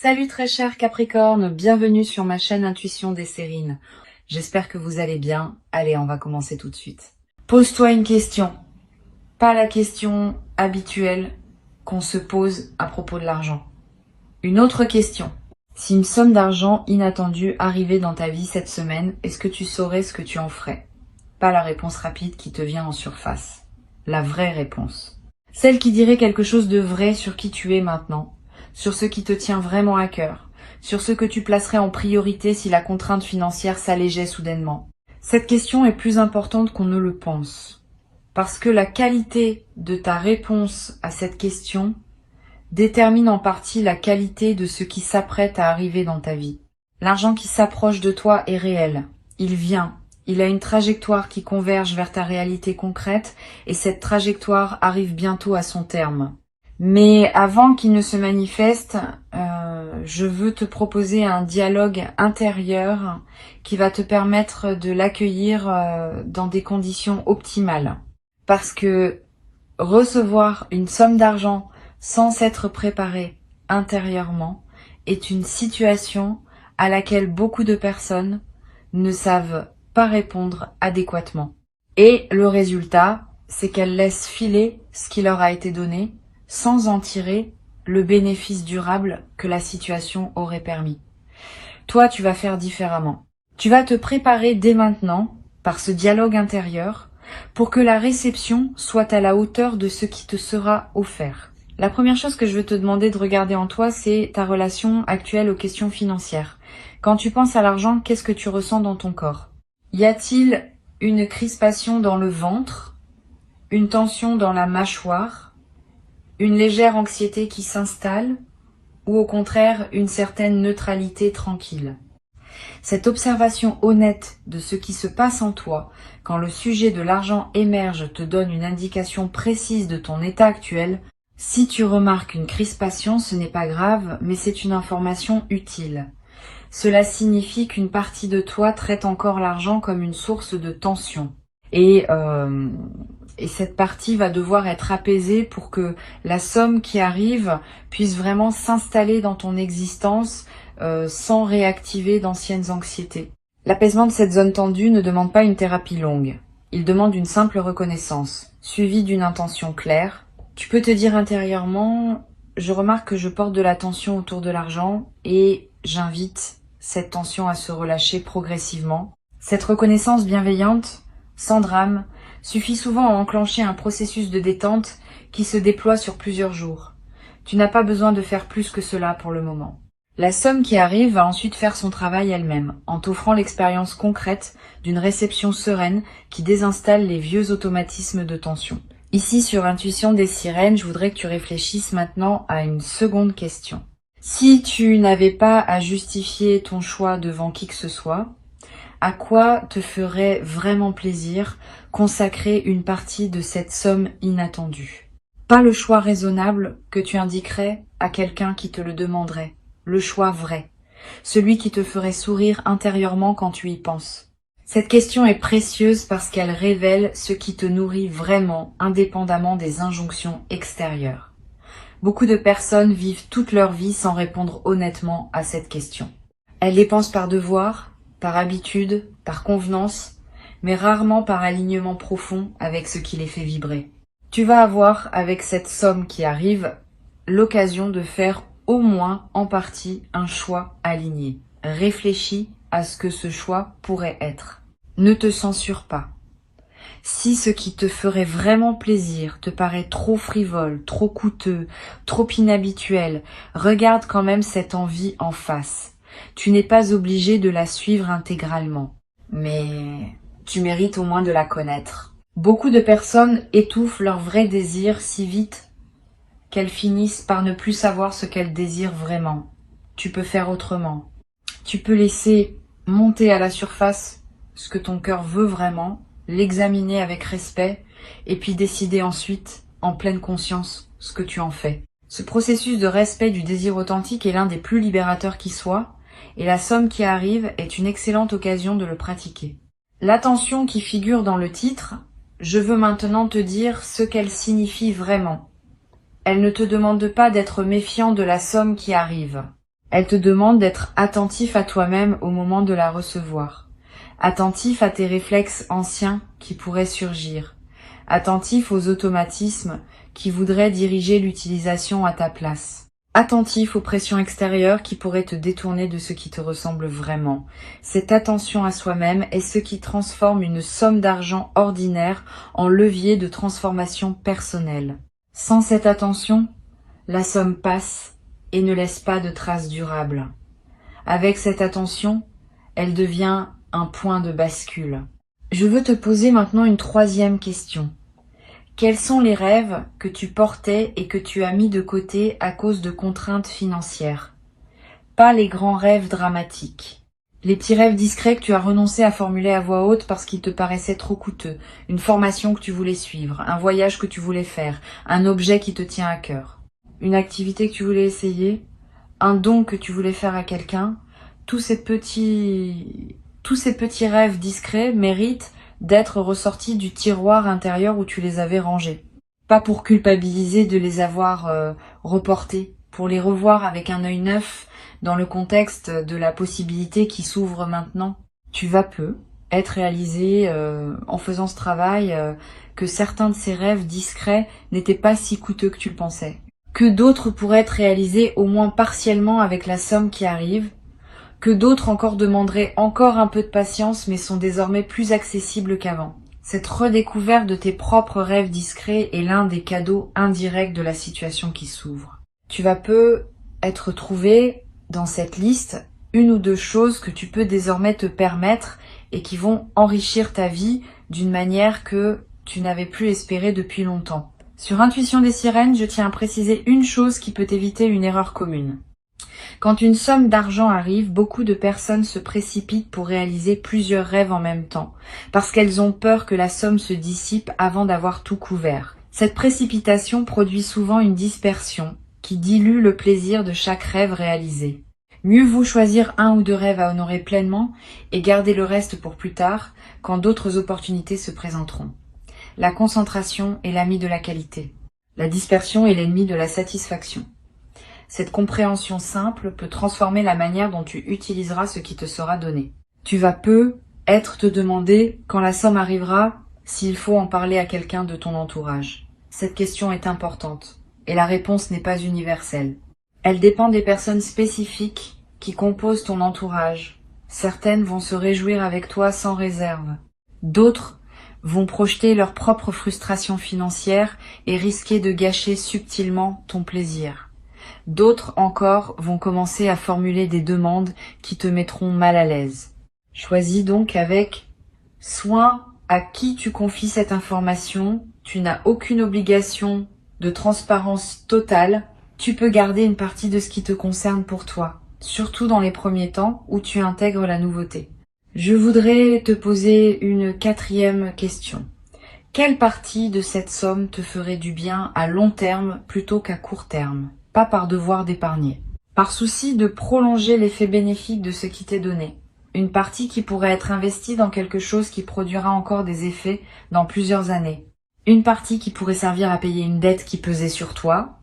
Salut très cher Capricorne, bienvenue sur ma chaîne Intuition des Sérines. J'espère que vous allez bien. Allez, on va commencer tout de suite. Pose-toi une question, pas la question habituelle qu'on se pose à propos de l'argent. Une autre question. Si une somme d'argent inattendue arrivait dans ta vie cette semaine, est-ce que tu saurais ce que tu en ferais? Pas la réponse rapide qui te vient en surface. La vraie réponse. Celle qui dirait quelque chose de vrai sur qui tu es maintenant, sur ce qui te tient vraiment à cœur, sur ce que tu placerais en priorité si la contrainte financière s'allégeait soudainement. Cette question est plus importante qu'on ne le pense, parce que la qualité de ta réponse à cette question détermine en partie la qualité de ce qui s'apprête à arriver dans ta vie. L'argent qui s'approche de toi est réel, il vient. Il a une trajectoire qui converge vers ta réalité concrète et cette trajectoire arrive bientôt à son terme. Mais avant qu'il ne se manifeste, je veux te proposer un dialogue intérieur qui va te permettre de l'accueillir dans des conditions optimales. Parce que recevoir une somme d'argent sans s'être préparé intérieurement est une situation à laquelle beaucoup de personnes ne savent pas répondre adéquatement. Et le résultat, c'est qu'elles laissent filer ce qui leur a été donné sans en tirer le bénéfice durable que la situation aurait permis. Toi, tu vas faire différemment. Tu vas te préparer dès maintenant, par ce dialogue intérieur, pour que la réception soit à la hauteur de ce qui te sera offert. La première chose que je veux te demander de regarder en toi, c'est ta relation actuelle aux questions financières. Quand tu penses à l'argent, qu'est-ce que tu ressens dans ton corps? Y a-t-il une crispation dans le ventre, une tension dans la mâchoire, une légère anxiété qui s'installe, ou au contraire une certaine neutralité tranquille? Cette observation honnête de ce qui se passe en toi quand le sujet de l'argent émerge te donne une indication précise de ton état actuel. Si tu remarques une crispation, ce n'est pas grave, mais c'est une information utile. Cela signifie qu'une partie de toi traite encore l'argent comme une source de tension. Et cette partie va devoir être apaisée pour que la somme qui arrive puisse vraiment s'installer dans ton existence sans réactiver d'anciennes anxiétés. L'apaisement de cette zone tendue ne demande pas une thérapie longue. Il demande une simple reconnaissance, suivie d'une intention claire. Tu peux te dire intérieurement, je remarque que je porte de la tension autour de l'argent et j'invite cette tension à se relâcher progressivement. Cette reconnaissance bienveillante, sans drame, suffit souvent à enclencher un processus de détente qui se déploie sur plusieurs jours. Tu n'as pas besoin de faire plus que cela pour le moment. La somme qui arrive va ensuite faire son travail elle-même, en t'offrant l'expérience concrète d'une réception sereine qui désinstalle les vieux automatismes de tension. Ici, sur Intuition des Sirènes, je voudrais que tu réfléchisses maintenant à une seconde question. Si tu n'avais pas à justifier ton choix devant qui que ce soit, à quoi te ferait vraiment plaisir consacrer une partie de cette somme inattendue? Pas le choix raisonnable que tu indiquerais à quelqu'un qui te le demanderait, le choix vrai, celui qui te ferait sourire intérieurement quand tu y penses. Cette question est précieuse parce qu'elle révèle ce qui te nourrit vraiment, indépendamment des injonctions extérieures. Beaucoup de personnes vivent toute leur vie sans répondre honnêtement à cette question. Elles les pensent par devoir, par habitude, par convenance, mais rarement par alignement profond avec ce qui les fait vibrer. Tu vas avoir, avec cette somme qui arrive, l'occasion de faire au moins en partie un choix aligné. Réfléchis à ce que ce choix pourrait être. Ne te censure pas. Si ce qui te ferait vraiment plaisir te paraît trop frivole, trop coûteux, trop inhabituel, regarde quand même cette envie en face. Tu n'es pas obligé de la suivre intégralement, mais tu mérites au moins de la connaître. Beaucoup de personnes étouffent leur vrai désir si vite qu'elles finissent par ne plus savoir ce qu'elles désirent vraiment. Tu peux faire autrement. Tu peux laisser monter à la surface ce que ton cœur veut vraiment, l'examiner avec respect et puis décider ensuite, en pleine conscience, ce que tu en fais. Ce processus de respect du désir authentique est l'un des plus libérateurs qui soit, et la somme qui arrive est une excellente occasion de le pratiquer. L'attention qui figure dans le titre, je veux maintenant te dire ce qu'elle signifie vraiment. Elle ne te demande pas d'être méfiant de la somme qui arrive. Elle te demande d'être attentif à toi-même au moment de la recevoir. Attentif à tes réflexes anciens qui pourraient surgir. Attentif aux automatismes qui voudraient diriger l'utilisation à ta place. Attentif aux pressions extérieures qui pourraient te détourner de ce qui te ressemble vraiment. Cette attention à soi-même est ce qui transforme une somme d'argent ordinaire en levier de transformation personnelle. Sans cette attention, la somme passe et ne laisse pas de traces durables. Avec cette attention, elle devient un point de bascule. Je veux te poser maintenant une troisième question. Quels sont les rêves que tu portais et que tu as mis de côté à cause de contraintes financières? Pas les grands rêves dramatiques. Les petits rêves discrets que tu as renoncé à formuler à voix haute parce qu'ils te paraissaient trop coûteux, une formation que tu voulais suivre, un voyage que tu voulais faire, un objet qui te tient à cœur. Une activité que tu voulais essayer, un don que tu voulais faire à quelqu'un, tous ces petits rêves discrets méritent d'être ressortis du tiroir intérieur où tu les avais rangés. Pas pour culpabiliser de les avoir reportés, pour les revoir avec un œil neuf dans le contexte de la possibilité qui s'ouvre maintenant. Tu vas peu être réalisé en faisant ce travail que certains de ces rêves discrets n'étaient pas si coûteux que tu le pensais. Que d'autres pourraient être réalisés au moins partiellement avec la somme qui arrive, que d'autres encore demanderaient encore un peu de patience mais sont désormais plus accessibles qu'avant. Cette redécouverte de tes propres rêves discrets est l'un des cadeaux indirects de la situation qui s'ouvre. Tu vas peu être trouvé dans cette liste une ou deux choses que tu peux désormais te permettre et qui vont enrichir ta vie d'une manière que tu n'avais plus espéré depuis longtemps. Sur Intuition des Sirènes, je tiens à préciser une chose qui peut éviter une erreur commune. Quand une somme d'argent arrive, beaucoup de personnes se précipitent pour réaliser plusieurs rêves en même temps, parce qu'elles ont peur que la somme se dissipe avant d'avoir tout couvert. Cette précipitation produit souvent une dispersion qui dilue le plaisir de chaque rêve réalisé. Mieux vaut choisir un ou deux rêves à honorer pleinement et garder le reste pour plus tard, quand d'autres opportunités se présenteront. La concentration est l'ami de la qualité. La dispersion est l'ennemi de la satisfaction. Cette compréhension simple peut transformer la manière dont tu utiliseras ce qui te sera donné. Tu vas peu être te demander, quand la somme arrivera, s'il faut en parler à quelqu'un de ton entourage. Cette question est importante, et la réponse n'est pas universelle. Elle dépend des personnes spécifiques qui composent ton entourage. Certaines vont se réjouir avec toi sans réserve. D'autres vont projeter leur propre frustration financière et risquer de gâcher subtilement ton plaisir. D'autres encore vont commencer à formuler des demandes qui te mettront mal à l'aise. Choisis donc avec soin à qui tu confies cette information. Tu n'as aucune obligation de transparence totale. Tu peux garder une partie de ce qui te concerne pour toi, surtout dans les premiers temps où tu intègres la nouveauté. Je voudrais te poser une quatrième question. Quelle partie de cette somme te ferait du bien à long terme plutôt qu'à court terme? Pas par devoir d'épargner. Par souci de prolonger l'effet bénéfique de ce qui t'est donné. Une partie qui pourrait être investie dans quelque chose qui produira encore des effets dans plusieurs années. Une partie qui pourrait servir à payer une dette qui pesait sur toi.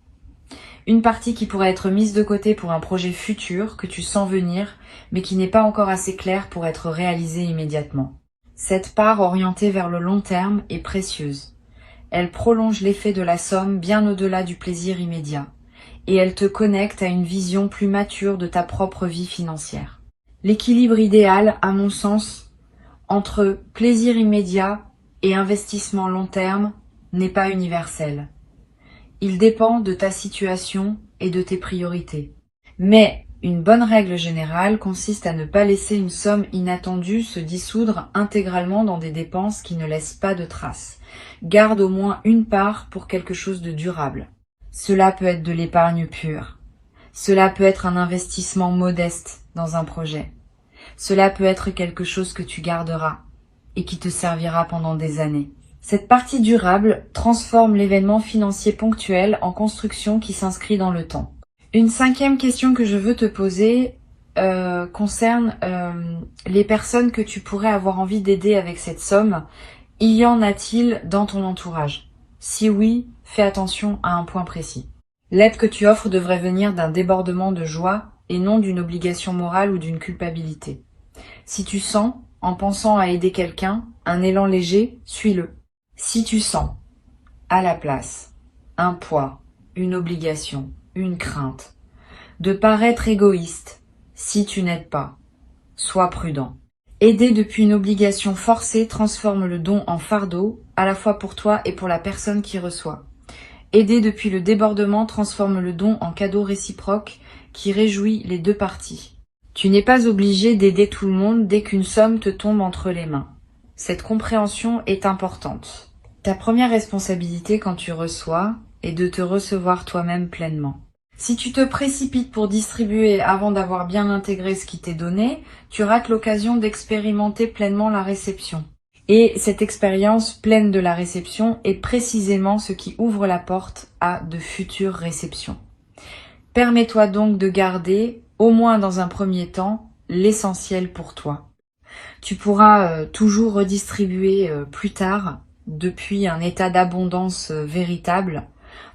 Une partie qui pourrait être mise de côté pour un projet futur que tu sens venir, mais qui n'est pas encore assez clair pour être réalisé immédiatement. Cette part orientée vers le long terme est précieuse. Elle prolonge l'effet de la somme bien au-delà du plaisir immédiat, et elle te connecte à une vision plus mature de ta propre vie financière. L'équilibre idéal, à mon sens, entre plaisir immédiat et investissement long terme n'est pas universel. Il dépend de ta situation et de tes priorités. Mais une bonne règle générale consiste à ne pas laisser une somme inattendue se dissoudre intégralement dans des dépenses qui ne laissent pas de traces. Garde au moins une part pour quelque chose de durable. Cela peut être de l'épargne pure. Cela peut être un investissement modeste dans un projet. Cela peut être quelque chose que tu garderas et qui te servira pendant des années. Cette partie durable transforme l'événement financier ponctuel en construction qui s'inscrit dans le temps. Une cinquième question que je veux te poser concerne les personnes que tu pourrais avoir envie d'aider avec cette somme. Y en a-t-il dans ton entourage? Si oui, fais attention à un point précis. L'aide que tu offres devrait venir d'un débordement de joie et non d'une obligation morale ou d'une culpabilité. Si tu sens, en pensant à aider quelqu'un, un élan léger, suis-le. Si tu sens, à la place, un poids, une obligation, une crainte, de paraître égoïste, si tu n'aides pas, sois prudent. Aider depuis une obligation forcée transforme le don en fardeau, à la fois pour toi et pour la personne qui reçoit. Aider depuis le débordement transforme le don en cadeau réciproque qui réjouit les deux parties. Tu n'es pas obligé d'aider tout le monde dès qu'une somme te tombe entre les mains. Cette compréhension est importante. Ta première responsabilité quand tu reçois est de te recevoir toi-même pleinement. Si tu te précipites pour distribuer avant d'avoir bien intégré ce qui t'est donné, tu rates l'occasion d'expérimenter pleinement la réception. Et cette expérience pleine de la réception est précisément ce qui ouvre la porte à de futures réceptions. Permets-toi donc de garder, au moins dans un premier temps, l'essentiel pour toi. Tu pourras toujours redistribuer plus tard depuis un état d'abondance véritable,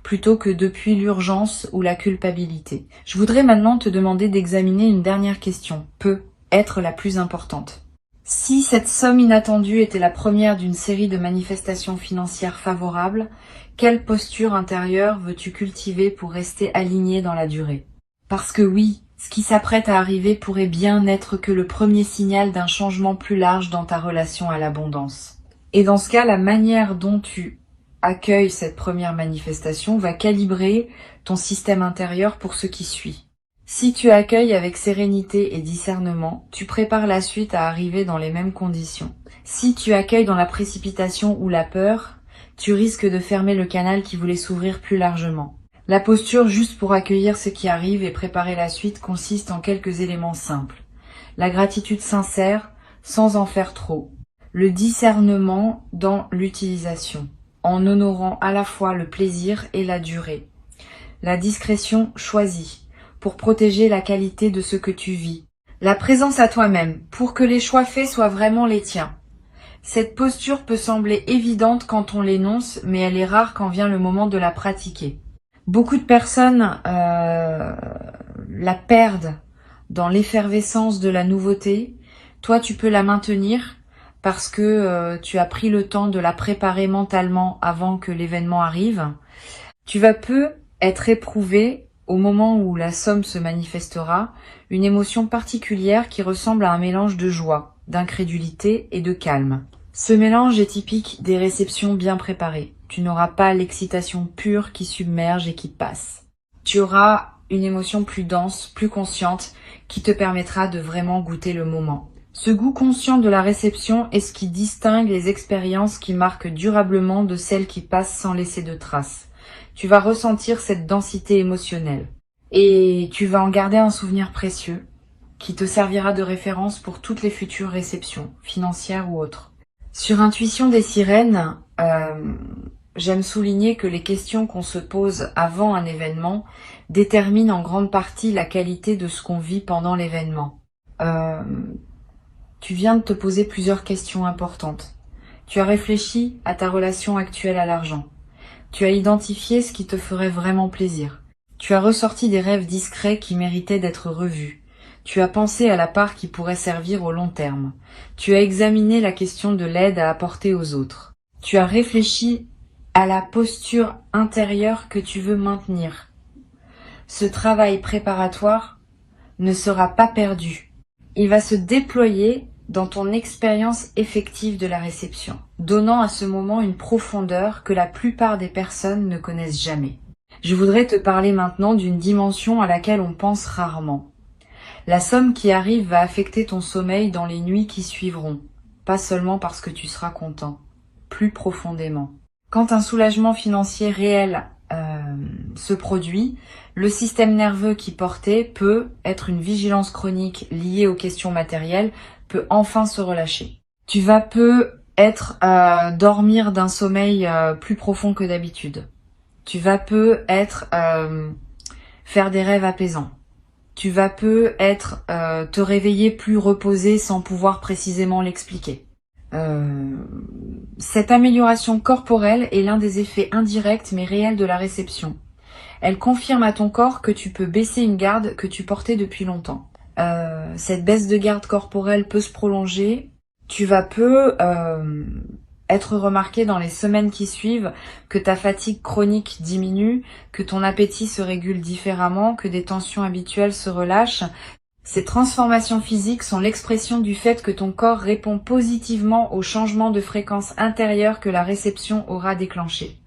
plutôt que depuis l'urgence ou la culpabilité. Je voudrais maintenant te demander d'examiner une dernière question, peut être la plus importante. Si cette somme inattendue était la première d'une série de manifestations financières favorables, quelle posture intérieure veux-tu cultiver pour rester aligné dans la durée? Parce que oui, ce qui s'apprête à arriver pourrait bien n'être que le premier signal d'un changement plus large dans ta relation à l'abondance. Et dans ce cas, la manière dont tu accueilles cette première manifestation va calibrer ton système intérieur pour ce qui suit. Si tu accueilles avec sérénité et discernement, tu prépares la suite à arriver dans les mêmes conditions. Si tu accueilles dans la précipitation ou la peur, tu risques de fermer le canal qui voulait s'ouvrir plus largement. La posture juste pour accueillir ce qui arrive et préparer la suite consiste en quelques éléments simples. La gratitude sincère, sans en faire trop. Le discernement dans l'utilisation, en honorant à la fois le plaisir et la durée. La discrétion choisie, pour protéger la qualité de ce que tu vis. La présence à toi-même, pour que les choix faits soient vraiment les tiens. Cette posture peut sembler évidente quand on l'énonce, mais elle est rare quand vient le moment de la pratiquer. Beaucoup de personnes la perdent dans l'effervescence de la nouveauté. Toi, tu peux la maintenir parce que tu as pris le temps de la préparer mentalement avant que l'événement arrive. Tu vas peu être éprouvé au moment où la somme se manifestera, une émotion particulière qui ressemble à un mélange de joie, d'incrédulité et de calme. Ce mélange est typique des réceptions bien préparées. Tu n'auras pas l'excitation pure qui submerge et qui passe. Tu auras une émotion plus dense, plus consciente, qui te permettra de vraiment goûter le moment. Ce goût conscient de la réception est ce qui distingue les expériences qui marquent durablement de celles qui passent sans laisser de traces. Tu vas ressentir cette densité émotionnelle et tu vas en garder un souvenir précieux qui te servira de référence pour toutes les futures réceptions, financières ou autres. Sur Intuition des sirènes, j'aime souligner que les questions qu'on se pose avant un événement déterminent en grande partie la qualité de ce qu'on vit pendant l'événement. Tu viens de te poser plusieurs questions importantes. Tu as réfléchi à ta relation actuelle à l'argent. Tu as identifié ce qui te ferait vraiment plaisir. Tu as ressorti des rêves discrets qui méritaient d'être revus. Tu as pensé à la part qui pourrait servir au long terme. Tu as examiné la question de l'aide à apporter aux autres. Tu as réfléchi à la posture intérieure que tu veux maintenir. Ce travail préparatoire ne sera pas perdu. Il va se déployer dans ton expérience effective de la réception, donnant à ce moment une profondeur que la plupart des personnes ne connaissent jamais. Je voudrais te parler maintenant d'une dimension à laquelle on pense rarement. La somme qui arrive va affecter ton sommeil dans les nuits qui suivront, pas seulement parce que tu seras content, plus profondément. Quand un soulagement financier réel se produit, le système nerveux qui portait peut être une vigilance chronique liée aux questions matérielles, peut enfin se relâcher. Tu vas peut-être dormir d'un sommeil plus profond que d'habitude. Tu vas peut-être faire des rêves apaisants. Tu vas peut-être te réveiller plus reposé sans pouvoir précisément l'expliquer. Cette amélioration corporelle est l'un des effets indirects mais réels de la réception. Elle confirme à ton corps que tu peux baisser une garde que tu portais depuis longtemps. Cette baisse de garde corporelle peut se prolonger. Tu vas peu être remarqué dans les semaines qui suivent que ta fatigue chronique diminue, que ton appétit se régule différemment, que des tensions habituelles se relâchent. Ces transformations physiques sont l'expression du fait que ton corps répond positivement aux changements de fréquence intérieure que la réception aura déclenchés.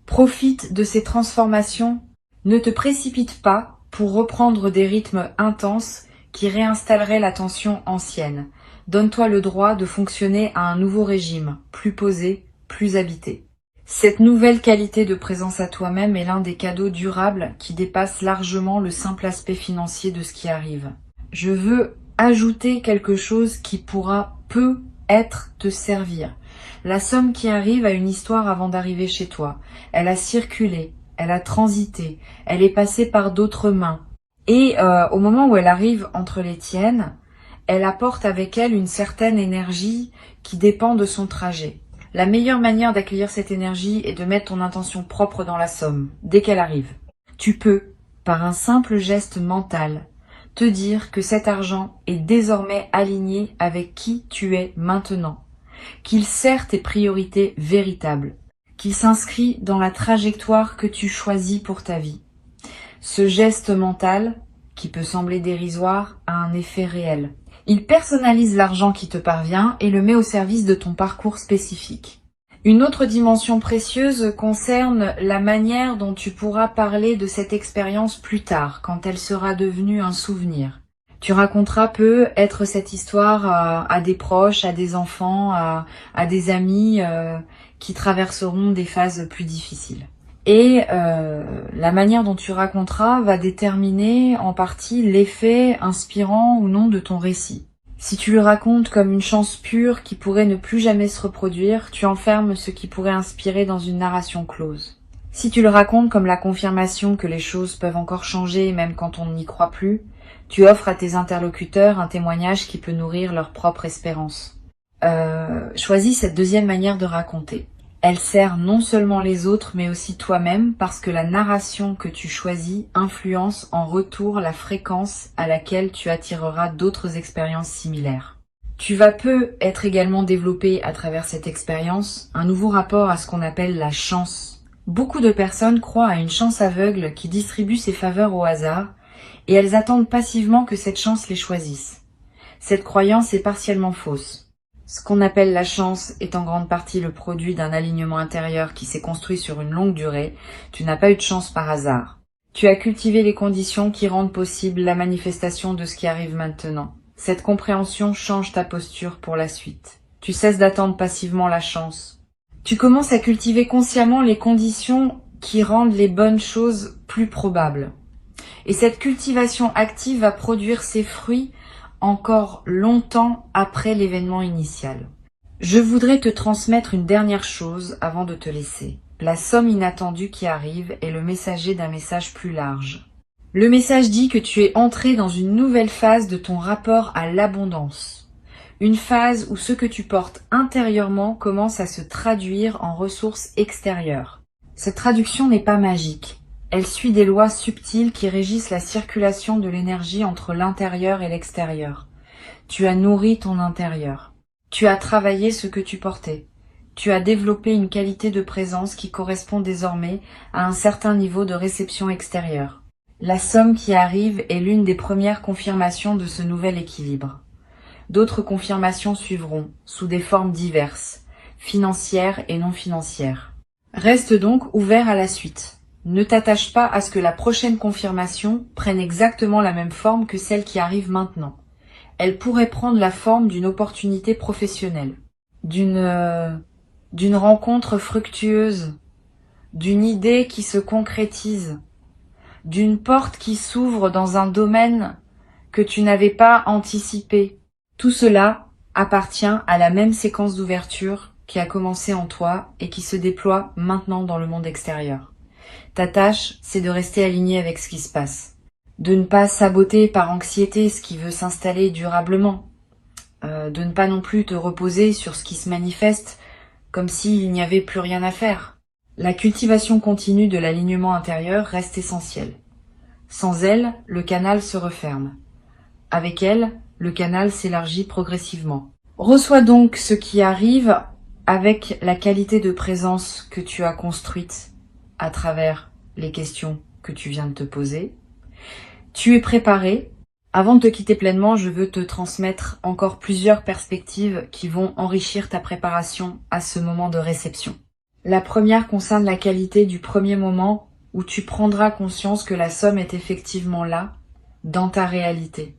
Profite de ces transformations, ne te précipite pas pour reprendre des rythmes intenses qui réinstalleraient la tension ancienne. Donne-toi le droit de fonctionner à un nouveau régime, plus posé, plus habité. Cette nouvelle qualité de présence à toi-même est l'un des cadeaux durables qui dépasse largement le simple aspect financier de ce qui arrive. Je veux ajouter quelque chose qui pourra peut-être te servir. La somme qui arrive a une histoire avant d'arriver chez toi. Elle a circulé, elle a transité, elle est passée par d'autres mains. Et au moment où elle arrive entre les tiennes, elle apporte avec elle une certaine énergie qui dépend de son trajet. La meilleure manière d'accueillir cette énergie est de mettre ton intention propre dans la somme, dès qu'elle arrive. Tu peux, par un simple geste mental, te dire que cet argent est désormais aligné avec qui tu es maintenant, qu'il sert tes priorités véritables, qu'il s'inscrit dans la trajectoire que tu choisis pour ta vie. Ce geste mental, qui peut sembler dérisoire, a un effet réel. Il personnalise l'argent qui te parvient et le met au service de ton parcours spécifique. Une autre dimension précieuse concerne la manière dont tu pourras parler de cette expérience plus tard, quand elle sera devenue un souvenir. Tu raconteras peut-être cette histoire à des proches, à des enfants, à des amis qui traverseront des phases plus difficiles. Et la manière dont tu raconteras va déterminer en partie l'effet inspirant ou non de ton récit. Si tu le racontes comme une chance pure qui pourrait ne plus jamais se reproduire, tu enfermes ce qui pourrait inspirer dans une narration close. Si tu le racontes comme la confirmation que les choses peuvent encore changer même quand on n'y croit plus, tu offres à tes interlocuteurs un témoignage qui peut nourrir leur propre espérance. Choisis cette deuxième manière de raconter. Elle sert non seulement les autres, mais aussi toi-même, parce que la narration que tu choisis influence en retour la fréquence à laquelle tu attireras d'autres expériences similaires. Tu vas être également développé à travers cette expérience un nouveau rapport à ce qu'on appelle la chance. Beaucoup de personnes croient à une chance aveugle qui distribue ses faveurs au hasard, et elles attendent passivement que cette chance les choisisse. Cette croyance est partiellement fausse. Ce qu'on appelle la chance est en grande partie le produit d'un alignement intérieur qui s'est construit sur une longue durée. Tu n'as pas eu de chance par hasard. Tu as cultivé les conditions qui rendent possible la manifestation de ce qui arrive maintenant. Cette compréhension change ta posture pour la suite. Tu cesses d'attendre passivement la chance. Tu commences à cultiver consciemment les conditions qui rendent les bonnes choses plus probables. Et cette cultivation active va produire ses fruits encore longtemps après l'événement initial. Je voudrais te transmettre une dernière chose avant de te laisser. La somme inattendue qui arrive est le messager d'un message plus large. Le message dit que tu es entré dans une nouvelle phase de ton rapport à l'abondance. Une phase où ce que tu portes intérieurement commence à se traduire en ressources extérieures. Cette traduction n'est pas magique. Elle suit des lois subtiles qui régissent la circulation de l'énergie entre l'intérieur et l'extérieur. Tu as nourri ton intérieur. Tu as travaillé ce que tu portais. Tu as développé une qualité de présence qui correspond désormais à un certain niveau de réception extérieure. La somme qui arrive est l'une des premières confirmations de ce nouvel équilibre. D'autres confirmations suivront, sous des formes diverses, financières et non financières. Reste donc ouvert à la suite. Ne t'attache pas à ce que la prochaine confirmation prenne exactement la même forme que celle qui arrive maintenant. Elle pourrait prendre la forme d'une opportunité professionnelle, d'une rencontre fructueuse, d'une idée qui se concrétise, d'une porte qui s'ouvre dans un domaine que tu n'avais pas anticipé. Tout cela appartient à la même séquence d'ouverture qui a commencé en toi et qui se déploie maintenant dans le monde extérieur. Ta tâche, c'est de rester aligné avec ce qui se passe. De ne pas saboter par anxiété ce qui veut s'installer durablement. De ne pas non plus te reposer sur ce qui se manifeste comme s'il n'y avait plus rien à faire. La cultivation continue de l'alignement intérieur reste essentielle. Sans elle, le canal se referme. Avec elle, le canal s'élargit progressivement. Reçois donc ce qui arrive avec la qualité de présence que tu as construite à travers les questions que tu viens de te poser. Tu es préparé. Avant de te quitter pleinement, je veux te transmettre encore plusieurs perspectives qui vont enrichir ta préparation à ce moment de réception. La première concerne la qualité du premier moment où tu prendras conscience que la somme est effectivement là, dans ta réalité.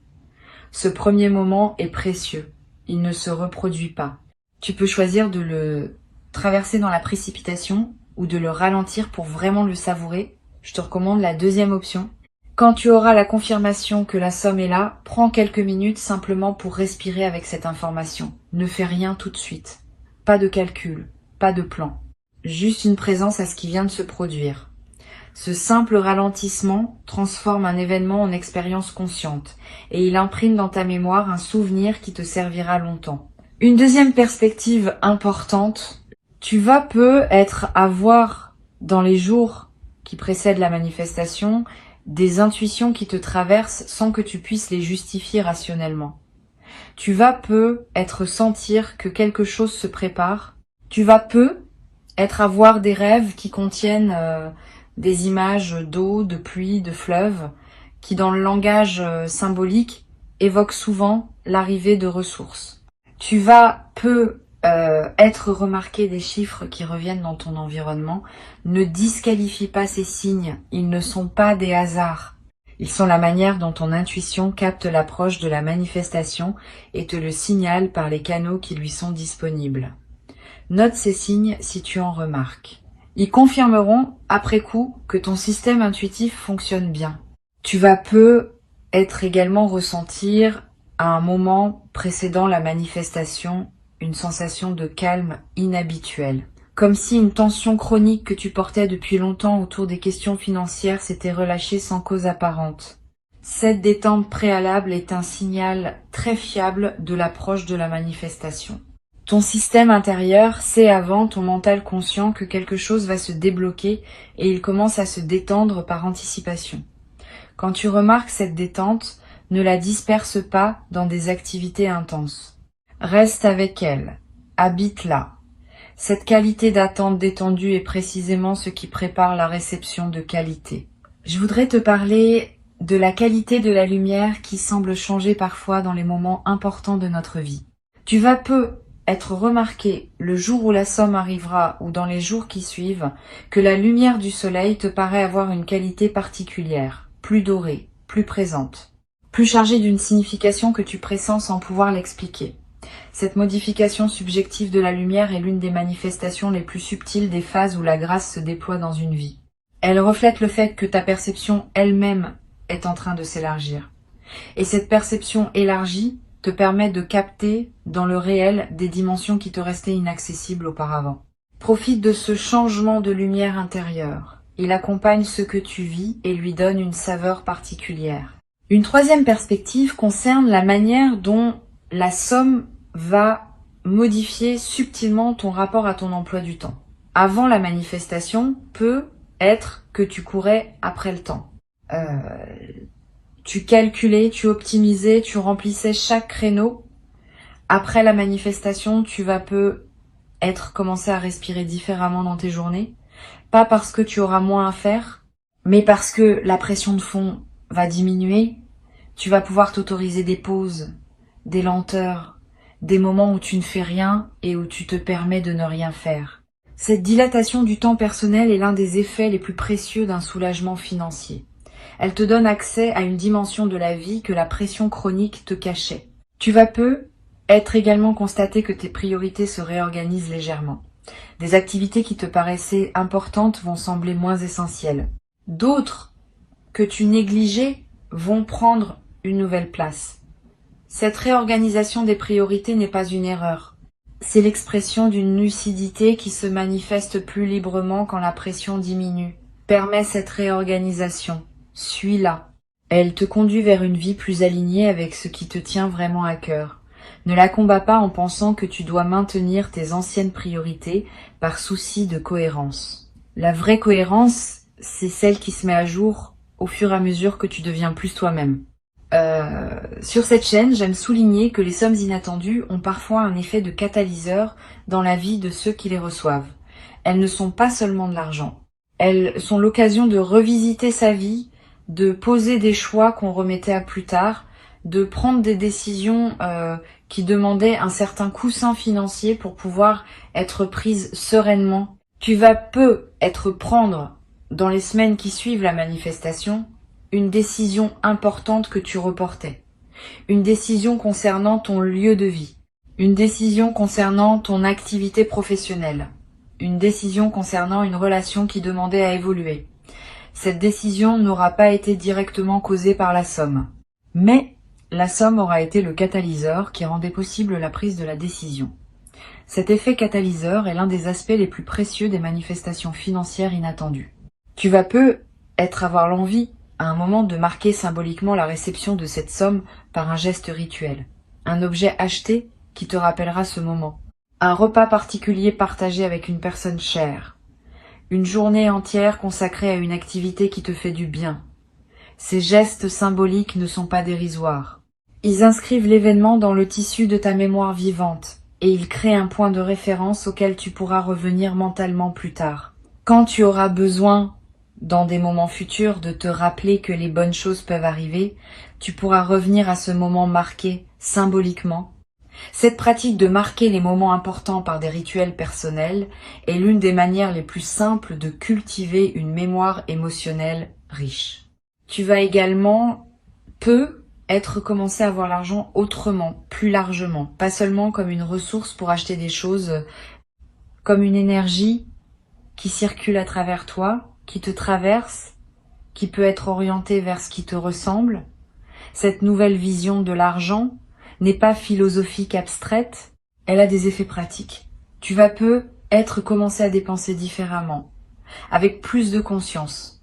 Ce premier moment est précieux. Il ne se reproduit pas. Tu peux choisir de le traverser dans la précipitation ou de le ralentir pour vraiment le savourer. Je te recommande la deuxième option. Quand tu auras la confirmation que la somme est là, prends quelques minutes simplement pour respirer avec cette information. Ne fais rien tout de suite. Pas de calcul, pas de plan. Juste une présence à ce qui vient de se produire. Ce simple ralentissement transforme un événement en expérience consciente et il imprime dans ta mémoire un souvenir qui te servira longtemps. Une deuxième perspective importante, tu vas peut-être avoir dans les jours qui précèdent la manifestation des intuitions qui te traversent sans que tu puisses les justifier rationnellement. Tu vas peut-être sentir que quelque chose se prépare. Tu vas peut-être avoir des rêves qui contiennent des images d'eau, de pluie, de fleuves, qui dans le langage symbolique évoquent souvent l'arrivée de ressources. Tu vas être remarqué des chiffres qui reviennent dans ton environnement. Ne disqualifie pas ces signes, ils ne sont pas des hasards. Ils sont la manière dont ton intuition capte l'approche de la manifestation et te le signale par les canaux qui lui sont disponibles. Note ces signes si tu en remarques. Ils confirmeront, après coup, que ton système intuitif fonctionne bien. Tu vas peut-être également ressentir, à un moment précédant la manifestation, une sensation de calme inhabituelle. Comme si une tension chronique que tu portais depuis longtemps autour des questions financières s'était relâchée sans cause apparente. Cette détente préalable est un signal très fiable de l'approche de la manifestation. Ton système intérieur sait avant ton mental conscient que quelque chose va se débloquer et il commence à se détendre par anticipation. Quand tu remarques cette détente, ne la disperse pas dans des activités intenses. Reste avec elle, habite-la. Cette qualité d'attente détendue est précisément ce qui prépare la réception de qualité. Je voudrais te parler de la qualité de la lumière qui semble changer parfois dans les moments importants de notre vie. Tu vas être remarqué le jour où la somme arrivera ou dans les jours qui suivent que la lumière du soleil te paraît avoir une qualité particulière, plus dorée, plus présente, plus chargée d'une signification que tu pressens sans pouvoir l'expliquer. Cette modification subjective de la lumière est l'une des manifestations les plus subtiles des phases où la grâce se déploie dans une vie. Elle reflète le fait que ta perception elle-même est en train de s'élargir. Et cette perception élargie te permet de capter dans le réel des dimensions qui te restaient inaccessibles auparavant. Profite de ce changement de lumière intérieure. Il accompagne ce que tu vis et lui donne une saveur particulière. Une troisième perspective concerne la manière dont la somme va modifier subtilement ton rapport à ton emploi du temps. Avant la manifestation, peut être que tu courais après le temps. Tu calculais, tu optimisais, tu remplissais chaque créneau. Après la manifestation, tu vas peut-être commencer à respirer différemment dans tes journées. Pas parce que tu auras moins à faire, mais parce que la pression de fond va diminuer. Tu vas pouvoir t'autoriser des pauses, des lenteurs, des moments où tu ne fais rien et où tu te permets de ne rien faire. Cette dilatation du temps personnel est l'un des effets les plus précieux d'un soulagement financier. Elle te donne accès à une dimension de la vie que la pression chronique te cachait. Tu vas être également constaté que tes priorités se réorganisent légèrement. Des activités qui te paraissaient importantes vont sembler moins essentielles. D'autres que tu négligeais vont prendre une nouvelle place. Cette réorganisation des priorités n'est pas une erreur. C'est l'expression d'une lucidité qui se manifeste plus librement quand la pression diminue. Permets cette réorganisation. Suis-la. Elle te conduit vers une vie plus alignée avec ce qui te tient vraiment à cœur. Ne la combats pas en pensant que tu dois maintenir tes anciennes priorités par souci de cohérence. La vraie cohérence, c'est celle qui se met à jour au fur et à mesure que tu deviens plus toi-même. Sur cette chaîne, j'aime souligner que les sommes inattendues ont parfois un effet de catalyseur dans la vie de ceux qui les reçoivent. Elles ne sont pas seulement de l'argent. Elles sont l'occasion de revisiter sa vie, de poser des choix qu'on remettait à plus tard, de prendre des décisions qui demandaient un certain coussin financier pour pouvoir être prises sereinement. Tu vas peut-être prendre, dans les semaines qui suivent la manifestation, une décision importante que tu reportais. Une décision concernant ton lieu de vie. Une décision concernant ton activité professionnelle. Une décision concernant une relation qui demandait à évoluer. Cette décision n'aura pas été directement causée par la somme. Mais la somme aura été le catalyseur qui rendait possible la prise de la décision. Cet effet catalyseur est l'un des aspects les plus précieux des manifestations financières inattendues. Tu vas peut-être avoir l'envie à un moment de marquer symboliquement la réception de cette somme par un geste rituel. Un objet acheté qui te rappellera ce moment. Un repas particulier partagé avec une personne chère. Une journée entière consacrée à une activité qui te fait du bien. Ces gestes symboliques ne sont pas dérisoires. Ils inscrivent l'événement dans le tissu de ta mémoire vivante et ils créent un point de référence auquel tu pourras revenir mentalement plus tard. Quand tu auras besoin dans des moments futurs de te rappeler que les bonnes choses peuvent arriver, tu pourras revenir à ce moment marqué symboliquement. Cette pratique de marquer les moments importants par des rituels personnels est l'une des manières les plus simples de cultiver une mémoire émotionnelle riche. Tu vas également être commencé à voir l'argent autrement, plus largement, pas seulement comme une ressource pour acheter des choses, comme une énergie qui circule à travers toi, qui te traverse, qui peut être orientée vers ce qui te ressemble. Cette nouvelle vision de l'argent n'est pas philosophique abstraite, elle a des effets pratiques. Tu vas peut-être commencer à dépenser différemment, avec plus de conscience,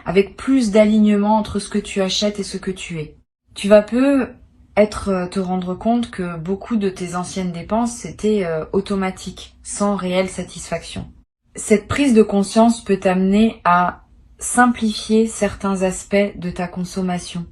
avec plus d'alignement entre ce que tu achètes et ce que tu es. Tu vas peut-être te rendre compte que beaucoup de tes anciennes dépenses c'était automatique, sans réelle satisfaction. Cette prise de conscience peut t'amener à simplifier certains aspects de ta consommation,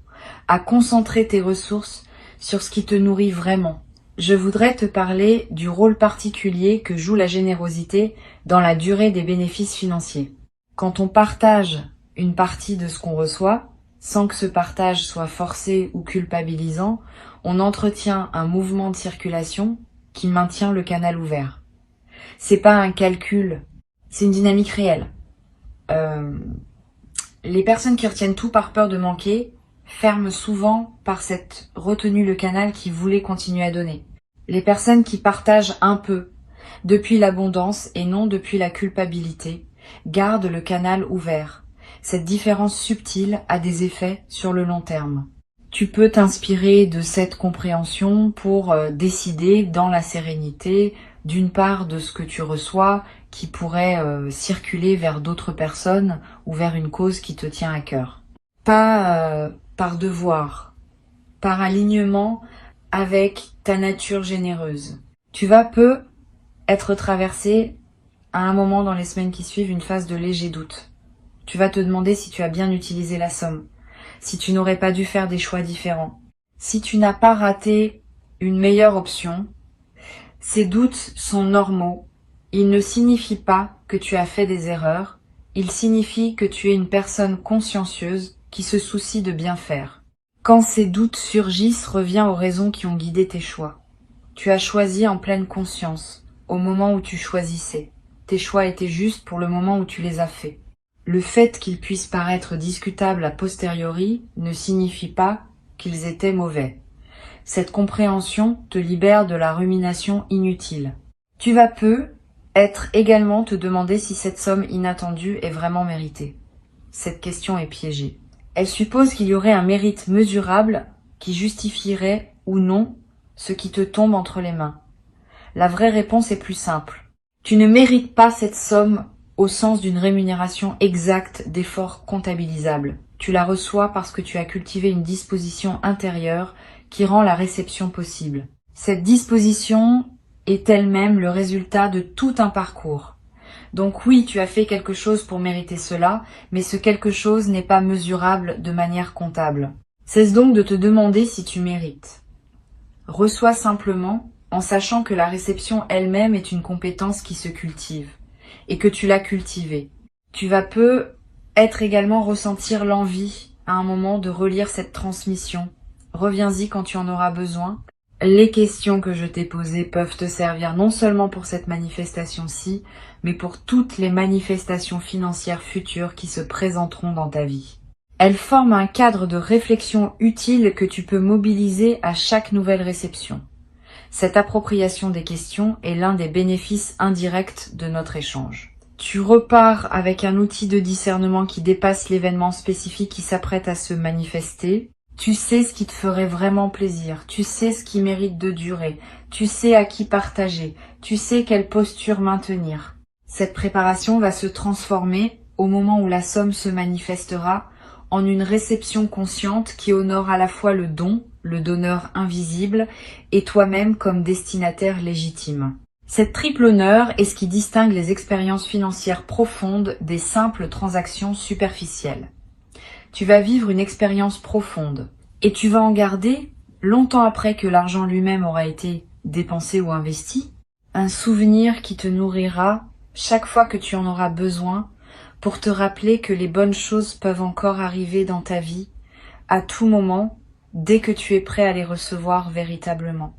à concentrer tes ressources sur ce qui te nourrit vraiment. Je voudrais te parler du rôle particulier que joue la générosité dans la durée des bénéfices financiers. Quand on partage une partie de ce qu'on reçoit, sans que ce partage soit forcé ou culpabilisant, on entretient un mouvement de circulation qui maintient le canal ouvert. C'est pas un calcul, c'est une dynamique réelle. Les personnes qui retiennent tout par peur de manquer ferment souvent par cette retenue le canal qui voulait continuer à donner. Les personnes qui partagent un peu, depuis l'abondance et non depuis la culpabilité, gardent le canal ouvert. Cette différence subtile a des effets sur le long terme. Tu peux t'inspirer de cette compréhension pour décider dans la sérénité, d'une part de ce que tu reçois, qui pourrait circuler vers d'autres personnes ou vers une cause qui te tient à cœur. Pas par devoir, par alignement avec ta nature généreuse. Tu vas être traversé à un moment dans les semaines qui suivent une phase de léger doute. Tu vas te demander si tu as bien utilisé la somme, si tu n'aurais pas dû faire des choix différents, si tu n'as pas raté une meilleure option. Ces doutes sont normaux. Ils ne signifient pas que tu as fait des erreurs, ils signifient que tu es une personne consciencieuse qui se soucie de bien faire. Quand ces doutes surgissent, reviens aux raisons qui ont guidé tes choix. Tu as choisi en pleine conscience, au moment où tu choisissais. Tes choix étaient justes pour le moment où tu les as faits. Le fait qu'ils puissent paraître discutables a posteriori ne signifie pas qu'ils étaient mauvais. Cette compréhension te libère de la rumination inutile. Tu vas être également te demander si cette somme inattendue est vraiment méritée. Cette question est piégée. Elle suppose qu'il y aurait un mérite mesurable qui justifierait ou non ce qui te tombe entre les mains. La vraie réponse est plus simple. Tu ne mérites pas cette somme au sens d'une rémunération exacte d'efforts comptabilisables. Tu la reçois parce que tu as cultivé une disposition intérieure qui rend la réception possible. Cette disposition est elle-même le résultat de tout un parcours, Donc oui, tu as fait quelque chose pour mériter cela, mais ce quelque chose n'est pas mesurable de manière comptable. Cesse donc de te demander si tu mérites. Reçois simplement en sachant que la réception elle-même est une compétence qui se cultive et que tu l'as cultivée. Tu vas peut-être également ressentir l'envie à un moment de relire cette transmission. Reviens-y quand tu en auras besoin. Les questions que je t'ai posées peuvent te servir non seulement pour cette manifestation-ci, mais pour toutes les manifestations financières futures qui se présenteront dans ta vie. Elles forment un cadre de réflexion utile que tu peux mobiliser à chaque nouvelle réception. Cette appropriation des questions est l'un des bénéfices indirects de notre échange. Tu repars avec un outil de discernement qui dépasse l'événement spécifique qui s'apprête à se manifester. Tu sais ce qui te ferait vraiment plaisir, tu sais ce qui mérite de durer, tu sais à qui partager, tu sais quelle posture maintenir. Cette préparation va se transformer, au moment où la somme se manifestera, en une réception consciente qui honore à la fois le don, le donneur invisible, et toi-même comme destinataire légitime. Cette triple honneur est ce qui distingue les expériences financières profondes des simples transactions superficielles. Tu vas vivre une expérience profonde et tu vas en garder, longtemps après que l'argent lui-même aura été dépensé ou investi, un souvenir qui te nourrira chaque fois que tu en auras besoin pour te rappeler que les bonnes choses peuvent encore arriver dans ta vie à tout moment, dès que tu es prêt à les recevoir véritablement.